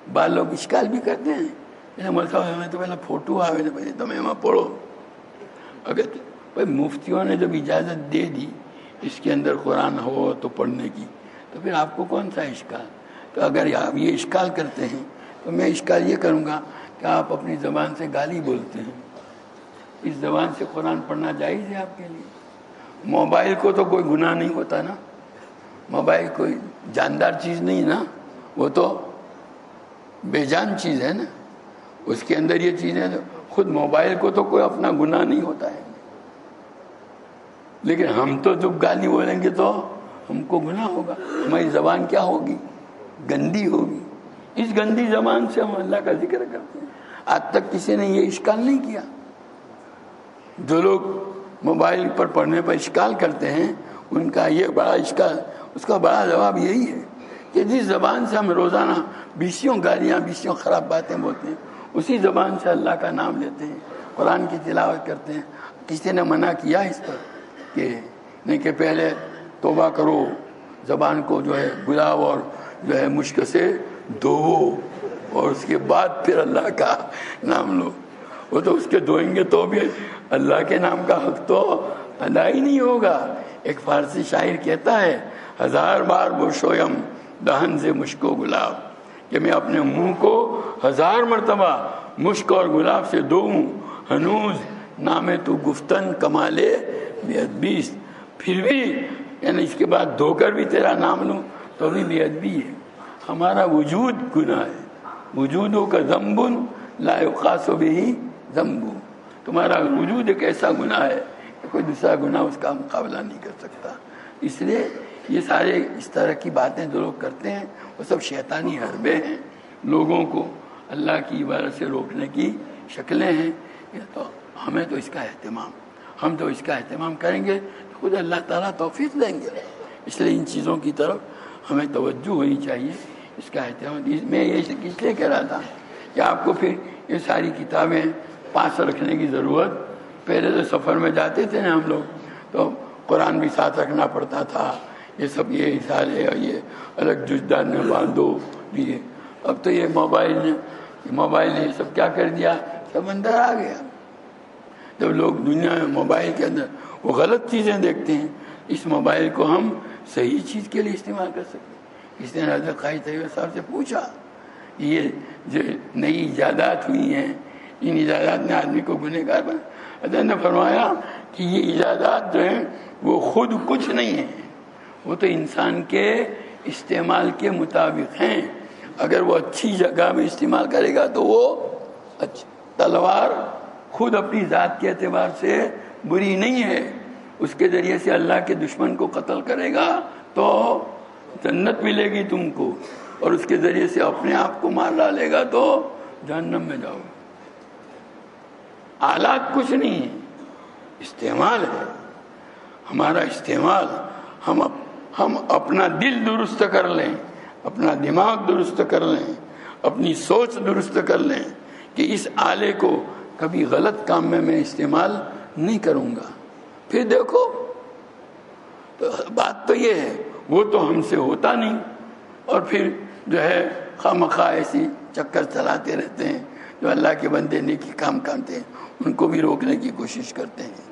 بعض لوگ اشکال بھی کرتے ہیں مول صاحب ہمیں تو پہلے فوٹو آوے پہلے تمہیں وہاں پڑھو. اگر بھائی مفتیوں نے جب اجازت دے دی اس کے اندر قرآن ہو تو پڑھنے کی, تو پھر آپ کو کون سا اشکال؟ تو اگر آپ یہ اشکال کرتے ہیں تو میں اشکال یہ کروں گا کہ آپ اپنی زبان سے گالی بولتے ہیں. اس زبان سے قرآن پڑھنا جائز ہے آپ کے لیے؟ موبائل کو تو کوئی گناہ نہیں ہوتا نا, موبائل کوئی جاندار چیز نہیں نا, وہ تو بے جان چیز ہے نا, اس کے اندر یہ چیزیں خود موبائل کو تو کوئی اپنا گناہ نہیں ہوتا ہے. لیکن ہم تو جب گالی بولیں گے تو ہم کو گناہ ہوگا, ہماری زبان کیا ہوگی؟ گندی ہوگی. اس گندی زبان سے ہم اللہ کا ذکر کرتے ہیں. آج تک کسی نے یہ اشکال نہیں کیا. جو لوگ موبائل پر پڑھنے پر اشکال کرتے ہیں ان کا یہ بڑا اشکال, اس کا بڑا جواب یہی ہے کہ جس زبان سے ہم روزانہ بیسیوں گالیاں بیسیوں خراب باتیں بولتے ہیں, اسی زبان سے اللہ کا نام لیتے ہیں, قرآن کی تلاوت کرتے ہیں. کسی نے منع کیا اس پر کہ نہیں کہ پہلے توبہ کرو, زبان کو جو ہے گلاب اور جو ہے مشک سے دھوو اور اس کے بعد پھر اللہ کا نام لو. وہ تو اس کے دھوئیں گے تو بھی اللہ کے نام کا حق تو ادا ہی نہیں ہوگا. ایک فارسی شاعر کہتا ہے 1000 بار بوشویم دہن سے مشک و گلاب, کہ میں اپنے منہ کو 1000 مرتبہ مشک اور گلاب سے دھوؤں, ہنوز نام تو گفتن کمالے بے ادبی, پھر بھی یعنی اس کے بعد دھو کر بھی تیرا نام لوں تو بھی بے ادبی ہے. ہمارا وجود گناہ ہے. وجودوں کا ذنب لا یقاس بہ ذنب, تمہارا وجود ایک ایسا گناہ ہے کہ کوئی دوسرا گناہ اس کا مقابلہ نہیں کر سکتا. اس لیے یہ سارے اس طرح کی باتیں جو لوگ کرتے ہیں وہ سب شیطانی حربے ہیں, لوگوں کو اللہ کی عبادت سے روکنے کی شکلیں ہیں. تو ہمیں تو اس کا اہتمام, ہم تو اس کا اہتمام کریں گے تو خود اللہ تعالیٰ توفیق دیں گے. اس لیے ان چیزوں کی طرف ہمیں توجہ ہونی چاہیے, اس کا اہتمام. میں یہ اس لیے کہہ رہا تھا کہ آپ کو پھر یہ ساری کتابیں پاس رکھنے کی ضرورت. پہلے تو سفر میں جاتے تھے نا ہم لوگ تو قرآن بھی ساتھ رکھنا پڑتا تھا, یہ سب یہ سارے یہ الگ جزدان میں باندھو بھی. اب تو یہ موبائل نے سب کیا کر دیا, سب اندر آ گیا. جب لوگ دنیا میں موبائل کے اندر وہ غلط چیزیں دیکھتے ہیں, اس موبائل کو ہم صحیح چیز کے لیے استعمال کر سکیں. اس نے حضرت قاری طیب صاحب سے پوچھا, یہ جو نئی ایجادات ہوئی ہیں ان ایجادات نے آدمی کو گنہگار بنا. حضرت نے فرمایا کہ یہ ایجادات جو ہیں وہ خود کچھ نہیں ہیں, وہ تو انسان کے استعمال کے مطابق ہیں. اگر وہ اچھی جگہ میں استعمال کرے گا تو وہ اچھا. تلوار خود اپنی ذات کے اعتبار سے بری نہیں ہے, اس کے ذریعے سے اللہ کے دشمن کو قتل کرے گا تو جنت ملے گی تم کو, اور اس کے ذریعے سے اپنے آپ کو مار ڈالے گا تو جہنم میں جاؤ گے. آلات کچھ نہیں ہے, استعمال ہے. ہمارا استعمال, ہم اپنا دل درست کر لیں, اپنا دماغ درست کر لیں, اپنی سوچ درست کر لیں کہ اس آلے کو کبھی غلط کام میں استعمال نہیں کروں گا. پھر دیکھو تو بات تو یہ ہے وہ تو ہم سے ہوتا نہیں, اور پھر جو ہے خواہ مخواہ ایسی چکر چلاتے رہتے ہیں. جو اللہ کے بندے نیکی کام کرتے ہیں ان کو بھی روکنے کی کوشش کرتے ہیں.